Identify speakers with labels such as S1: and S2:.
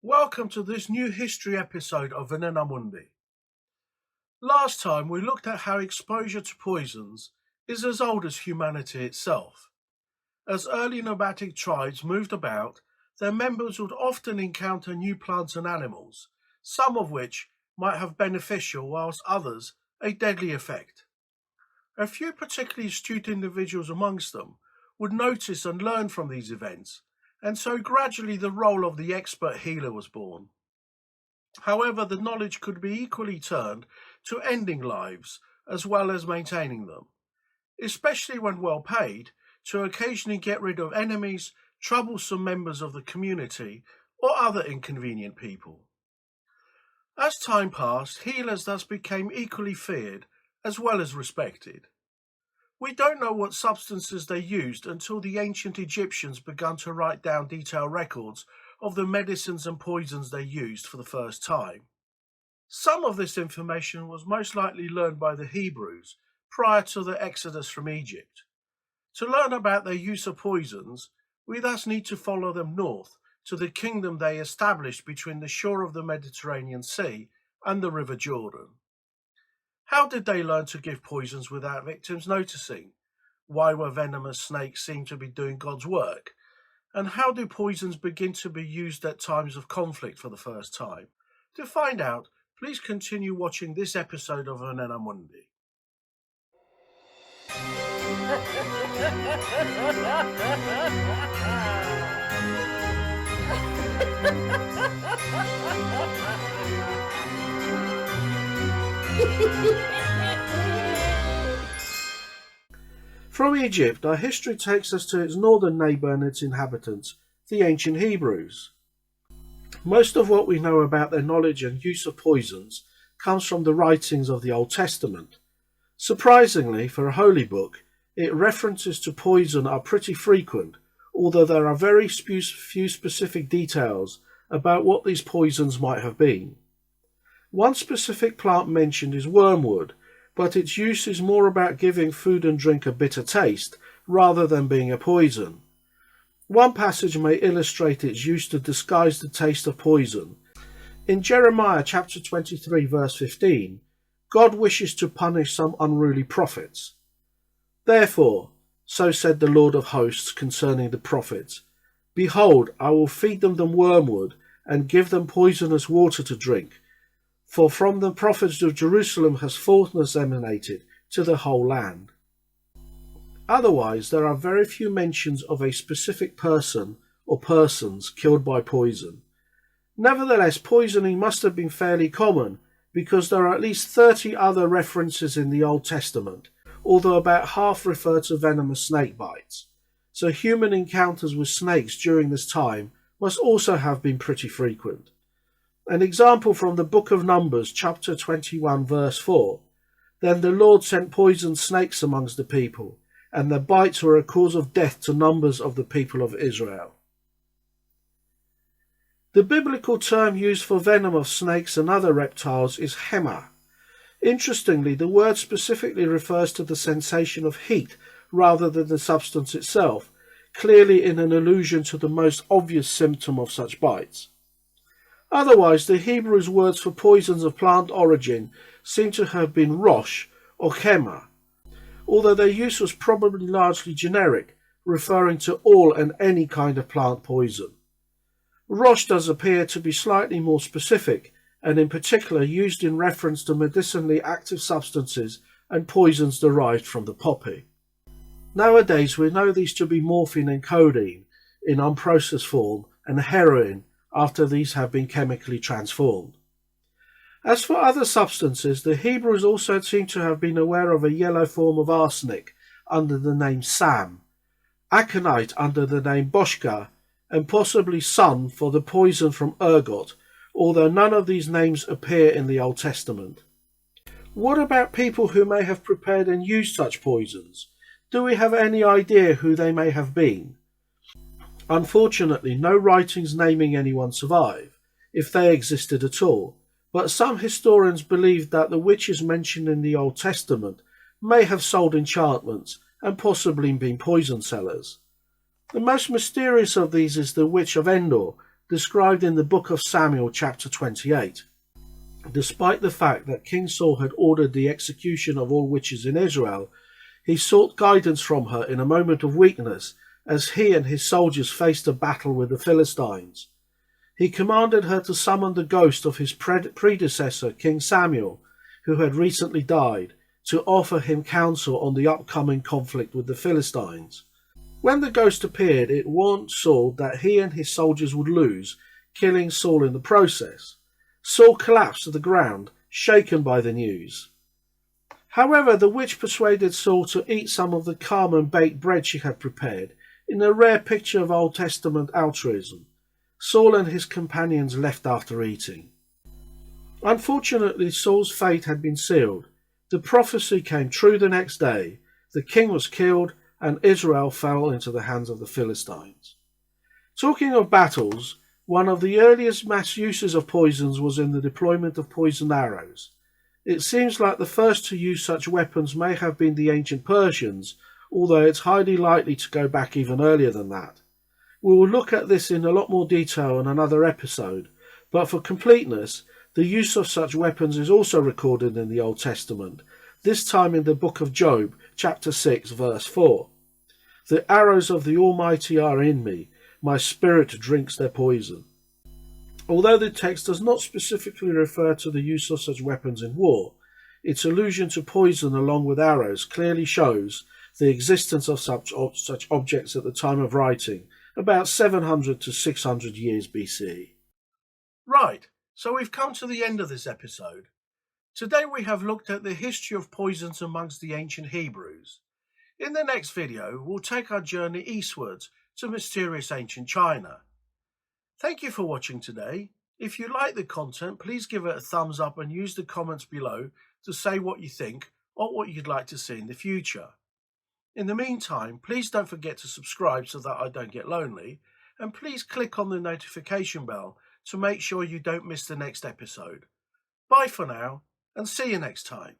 S1: Welcome to this new history episode of Venomous. Last time we looked at how exposure to poisons is as old as humanity itself. As early nomadic tribes moved about, their members would often encounter new plants and animals, some of which might have beneficial whilst others a deadly effect. A few particularly astute individuals amongst them would notice and learn from these events, and so gradually the role of the expert healer was born. However, the knowledge could be equally turned to ending lives as well as maintaining them, especially when well paid, to occasionally get rid of enemies, troublesome members of the community, or other inconvenient people. As time passed, healers thus became equally feared as well as respected. We don't know what substances they used until the ancient Egyptians began to write down detailed records of the medicines and poisons they used for the first time. Some of this information was most likely learned by the Hebrews prior to the exodus from Egypt. To learn about their use of poisons, we thus need to follow them north to the kingdom they established between the shore of the Mediterranean Sea and the River Jordan. How did they learn to give poisons without victims noticing? Why were venomous snakes seen to be doing God's work? And how do poisons begin to be used at times of conflict for the first time? To find out, please continue watching this episode of Venena Mundi. From Egypt, our history takes us to its northern neighbour and its inhabitants, the ancient Hebrews. Most of what we know about their knowledge and use of poisons comes from the writings of the Old Testament. Surprisingly, for a holy book, its references to poison are pretty frequent, although there are very few specific details about what these poisons might have been. One specific plant mentioned is wormwood, but its use is more about giving food and drink a bitter taste rather than being a poison. One passage may illustrate its use to disguise the taste of poison. In Jeremiah chapter 23 verse 15, God wishes to punish some unruly prophets. Therefore, so said the Lord of hosts concerning the prophets, Behold, I will feed them wormwood and give them poisonous water to drink. For from the prophets of Jerusalem has falseness emanated to the whole land. Otherwise, there are very few mentions of a specific person or persons killed by poison. Nevertheless, poisoning must have been fairly common, because there are at least 30 other references in the Old Testament, although about half refer to venomous snake bites. So human encounters with snakes during this time must also have been pretty frequent. An example from the book of Numbers, chapter 21, verse 4. Then the Lord sent poisoned snakes amongst the people, and their bites were a cause of death to numbers of the people of Israel. The biblical term used for venom of snakes and other reptiles is hema. Interestingly, the word specifically refers to the sensation of heat rather than the substance itself, clearly in an allusion to the most obvious symptom of such bites. Otherwise, the Hebrews' words for poisons of plant origin seem to have been rosh or chema, although their use was probably largely generic, referring to all and any kind of plant poison. Rosh does appear to be slightly more specific, and in particular used in reference to medicinally active substances and poisons derived from the poppy. Nowadays, we know these to be morphine and codeine in unprocessed form and heroin after these have been chemically transformed. As for other substances, the Hebrews also seem to have been aware of a yellow form of arsenic under the name Sam, aconite under the name Boshka, and possibly sun for the poison from ergot, although none of these names appear in the Old Testament. What about people who may have prepared and used such poisons? Do we have any idea who they may have been? Unfortunately, no writings naming anyone survive, if they existed at all, but some historians believe that the witches mentioned in the Old Testament may have sold enchantments and possibly been poison sellers. The most mysterious of these is the Witch of Endor, described in the book of Samuel chapter 28. Despite the fact that King Saul had ordered the execution of all witches in Israel, he sought guidance from her in a moment of weakness as he and his soldiers faced a battle with the Philistines. He commanded her to summon the ghost of his predecessor, King Samuel, who had recently died, to offer him counsel on the upcoming conflict with the Philistines. When the ghost appeared, it warned Saul that he and his soldiers would lose, killing Saul in the process. Saul collapsed to the ground, shaken by the news. However, the witch persuaded Saul to eat some of the Carmen baked bread she had prepared, in a rare picture of Old Testament altruism. Saul and his companions left after eating. Unfortunately, Saul's fate had been sealed. The prophecy came true the next day. The king was killed, and Israel fell into the hands of the Philistines. Talking of battles, one of the earliest mass uses of poisons was in the deployment of poisoned arrows. It seems like the first to use such weapons may have been the ancient Persians, although it's highly likely to go back even earlier than that. We will look at this in a lot more detail in another episode, but for completeness, the use of such weapons is also recorded in the Old Testament, this time in the book of Job, chapter 6, verse 4. The arrows of the Almighty are in me, my spirit drinks their poison. Although the text does not specifically refer to the use of such weapons in war, its allusion to poison along with arrows clearly shows the existence of such objects at the time of writing, about 700 to 600 years BC. Right, so we've come to the end of this episode. Today we have looked at the history of poisons amongst the ancient Hebrews. In the next video, we'll take our journey eastwards to mysterious ancient China. Thank you for watching today. If you like the content, please give it a thumbs up and use the comments below to say what you think or what you'd like to see in the future. In the meantime, please don't forget to subscribe so that I don't get lonely, and please click on the notification bell to make sure you don't miss the next episode. Bye for now, and see you next time.